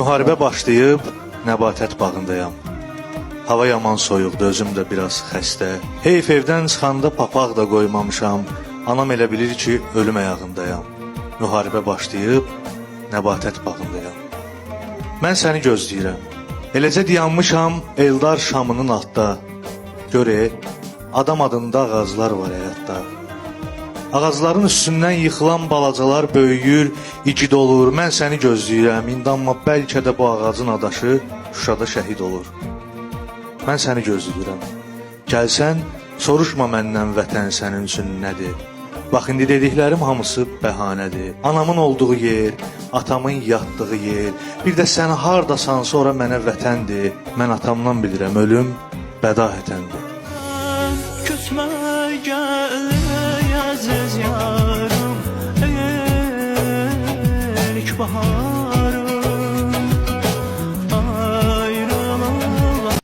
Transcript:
Müharibə başlayıb, nəbatət bağındayam. Hava yaman soyuqdur, özüm də biraz xəstə. Heyf evdən çıxanda papaq da qoymamışam. Anam elə bilir ki, ölüm ayağındayam. Müharibə başlayıb, nəbatət bağındayam. Mən səni gözləyirəm. Eləcə dayanmışam Eldar şamının altda. Görə, adam adında ağaclar var həyatda. Ağacların üstündən yıxılan balacalar böyüyür, igid olur. Mən səni gözləyirəm, amma bəlkə də bu ağacın adaşı Şuşada şəhid olur. Mən səni gözləyirəm. Gəlsən, soruşma məndən vətən sənin üçün nədir? Bax, indi dediklərim hamısı bəhanədir. Anamın olduğu yer, atamın yatdığı yer, bir də sən hardasan sonra mənə vətəndir. Mən atamdan bilirəm, ölüm bədahətəndir.